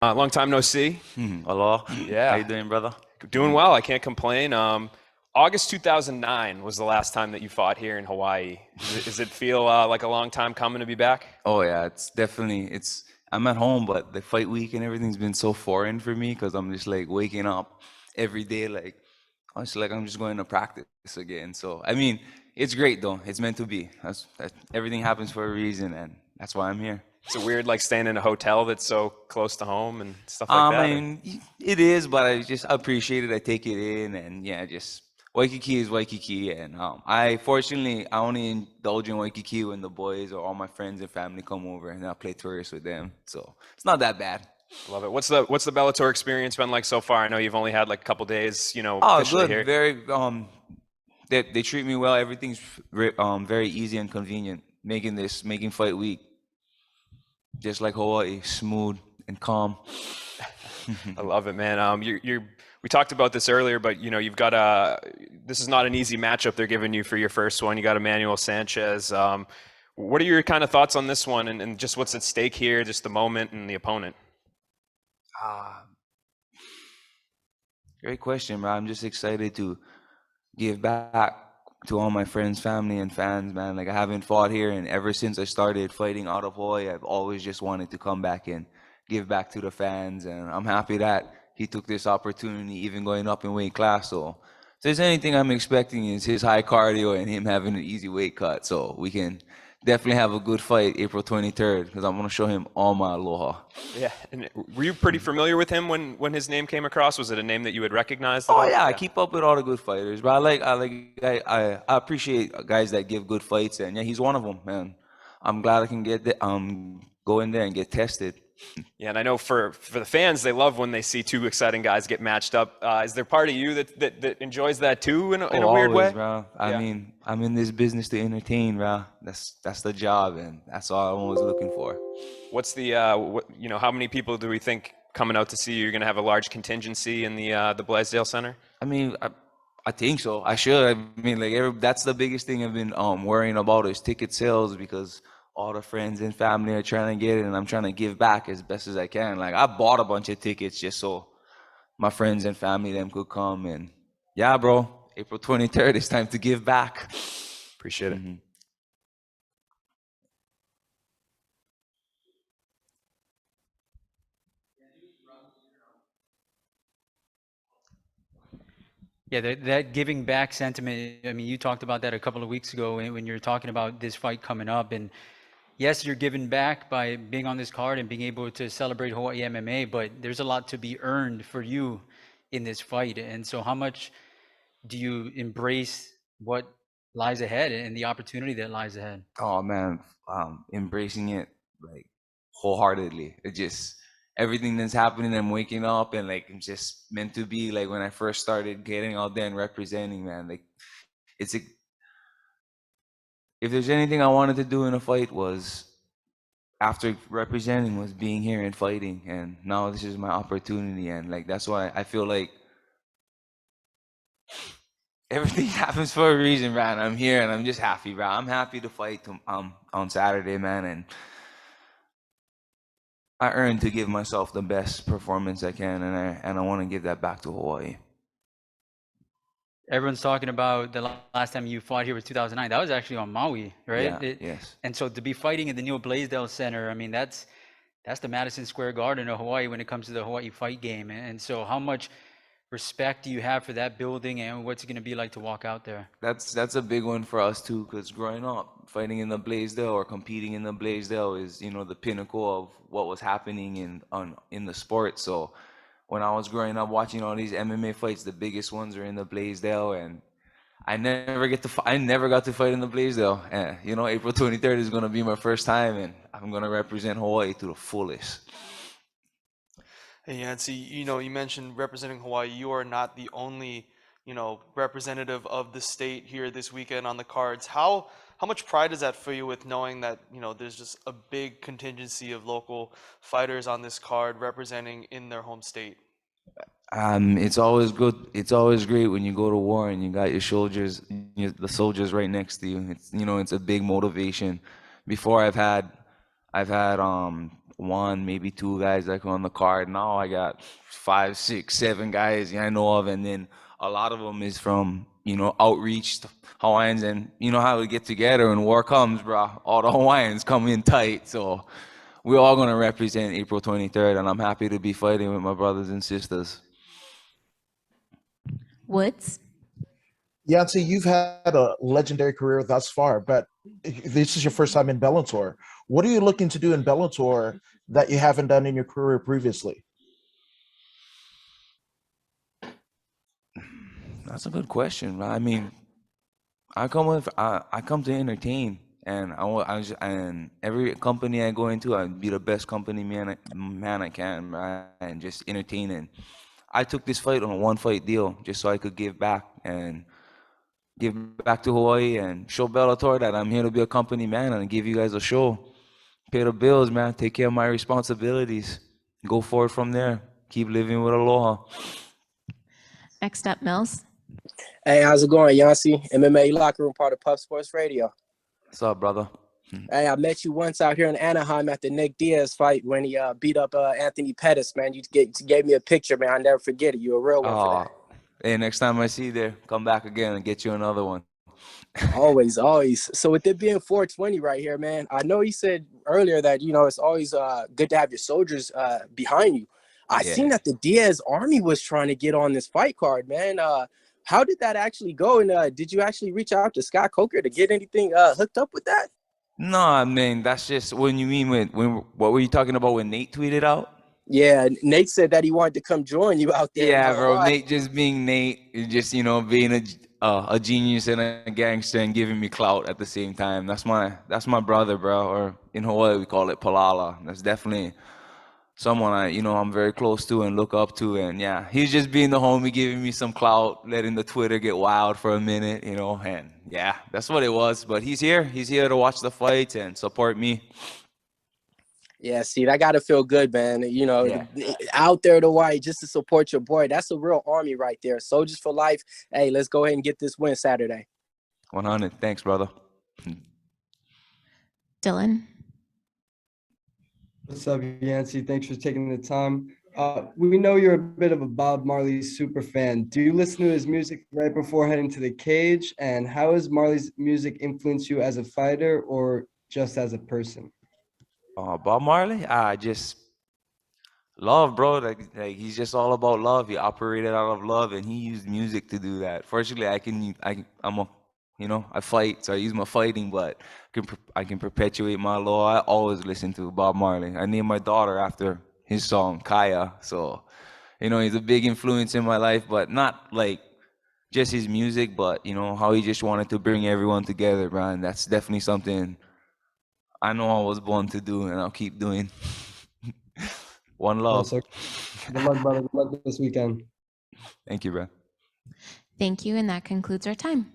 Long time no see. Hello. How Yeah, you doing, brother? doing well. I can't complain. August 2009 was the last time that you fought here in Hawaii. Does it feel like a long time coming to be back? Oh yeah, it's definitely I'm at home, but the fight week and everything's been so foreign for me because I'm just like waking up every day like I'm just going to practice again. So I mean, it's great though. It's meant to be. Everything happens for a reason, and that's why I'm here. Is it weird like staying in a hotel that's so close to home and stuff like I that? Or mean, it is, but I just appreciate it. I take it in, and yeah, just Waikiki is Waikiki, and I only indulge in Waikiki when the boys or all my friends and family come over, and I play tourist with them. So it's not that bad. I love it. What's the Bellator experience been like so far? I know you've only had like a couple days, Oh, officially good. here. Very they treat me well. Everything's very easy and convenient. Making fight week just like Hawaii, smooth and calm. I love it, man. We talked about this earlier, but you've got this is not an easy matchup they're giving you for your first one. You got Emmanuel Sanchez. What are your kind of thoughts on this one and just what's at stake here, just the moment and the opponent? Ah, great question, man. I'm just excited to give back to all my friends, family, and fans, man. Like I haven't fought here, and ever since I started fighting out of Hawaii, I've always just wanted to come back and give back to the fans, and I'm happy that he took this opportunity, even going up in weight class. So, if there's anything I'm expecting is his high cardio and him having an easy weight cut, so we can definitely have a good fight April 23rd because I'm gonna show him all my aloha. Yeah, and were you pretty familiar with him when his name came across? Was it a name that you had recognized at Oh all? yeah, I Yeah. keep up with all the good fighters, but I appreciate guys that give good fights, and yeah, he's one of them, man. I'm glad I can go in there and get tested. Yeah, and I know for the fans, they love when they see two exciting guys get matched up. Is there part of you that enjoys that too in Oh, a weird always, way? bro. I Yeah. mean, I'm in this business to entertain, bro. That's the job, and that's all I'm always looking for. What's the how many people do we think coming out to see you? You're going to have a large contingency in the Blaisdell Center. I mean, I think so. I should. I mean, that's the biggest thing I've been worrying about is ticket sales because all the friends and family are trying to get it, and I'm trying to give back as best as I can. Like I bought a bunch of tickets just so my friends and family them could come, and yeah, bro. April 23rd, it's time to give back. Appreciate it. hmm Yeah, that giving back sentiment, I mean, you talked about that a couple of weeks ago when you were talking about this fight coming up. And yes, you're giving back by being on this card and being able to celebrate Hawaii MMA, but there's a lot to be earned for you in this fight. And so, how much do you embrace what lies ahead and the opportunity that lies ahead? Oh man, embracing it like wholeheartedly. It just everything that's happening, I'm waking up and like I'm just meant to be like when I first started getting out there and representing, man. Like it's a, if there's anything I wanted to do in a fight was after representing was being here and fighting, and now this is my opportunity, and like that's why I feel like everything happens for a reason, man. I'm here and I'm just happy, bro. I'm happy to fight on Saturday, man, and I earned to give myself the best performance I can, and I want to give that back to Hawaii. Everyone's talking about the last time you fought here was 2009. That was actually on Maui, right? Yeah, yes. And so to be fighting in the new Blaisdell Center, I mean, that's the Madison Square Garden of Hawaii when it comes to the Hawaii fight game. And so how much respect do you have for that building and what's it going to be like to walk out there? That's a big one for us too, because growing up, fighting in the Blaisdell or competing in the Blaisdell is, the pinnacle of what was happening in the sport. So when I was growing up watching all these MMA fights, the biggest ones are in the Blaisdell, and I never got to fight in the Blaisdell. And April 23rd is gonna be my first time, and I'm gonna represent Hawaii to the fullest. Hey, Yancy, you mentioned representing Hawaii. You are not the only, representative of the state here this weekend on the cards. How much pride is that for you with knowing that, there's just a big contingency of local fighters on this card representing in their home state? It's always good. It's always great when you go to war and you got your soldiers, the soldiers right next to you. It's a big motivation. Before I've had one, maybe two guys like on the card. Now I got 5, 6, 7 guys I know of, and then a lot of them is from outreach Hawaiians, and you know how we get together when war comes, bro. All the Hawaiians come in tight, so we're all gonna represent April 23rd, and I'm happy to be fighting with my brothers and sisters. Woods? Yancy, you've had a legendary career thus far, but this is your first time in Bellator. What are you looking to do in Bellator that you haven't done in your career previously? That's a good question, man. I mean, I come to entertain, and and every company I go into, I be the best company man I can, right? And just entertain. And I took this fight on a one fight deal just so I could give back to Hawaii and show Bellator that I'm here to be a company man and give you guys a show. Pay the bills, man. Take care of my responsibilities. Go forward from there. Keep living with aloha. Next up, Mills. Hey, how's it going, Yancy? MMA Locker Room, part of Puff Sports Radio. What's up, brother? Hey, I met you once out here in Anaheim at the Nate Diaz fight when he beat up Anthony Pettis, man. You gave me a picture, man. I'll never forget it. You're a real one for that. Hey, next time I see you there, come back again and get you another one. Always, always. So with it being 420 right here, man, I know you said earlier that, it's always good to have your soldiers behind you. I seen that the Diaz Army was trying to get on this fight card, man. How did that actually go? And did you actually reach out to Scott Coker to get anything hooked up with that? No, I mean, that's just when you mean what were you talking about when Nate tweeted out? Yeah, Nate said that he wanted to come join you out there. Yeah, bro. Nate just being Nate, just being a genius and a gangster and giving me clout at the same time. That's my brother, bro. Or in Hawaii we call it palala. That's definitely someone I'm very close to and look up to. And yeah, he's just being the homie, giving me some clout, letting the Twitter get wild for a minute, and yeah, that's what it was. But he's here to watch the fights and support me. Yeah, see, that got to feel good, man. Out there to Hawaii just to support your boy. That's a real army right there. Soldiers for life. Hey, let's go ahead and get this win Saturday. 100. Thanks, brother. Dylan? What's up, Yancy? Thanks for taking the time. We know you're a bit of a Bob Marley super fan. Do you listen to his music right before heading to the cage? And how has Marley's music influenced you as a fighter or just as a person? Bob Marley, I just love, bro. Like he's just all about love. He operated out of love, and he used music to do that. Fortunately, I fight, so I use my fighting, but I can perpetuate my law. I always listen to Bob Marley. I named my daughter after his song Kaya, so he's a big influence in my life, but not like just his music, but how he just wanted to bring everyone together, bro. And that's definitely something I know I was born to do, and I'll keep doing. One love. Good luck, brother. Good luck this weekend. Thank you, bro. Thank you, and that concludes our time.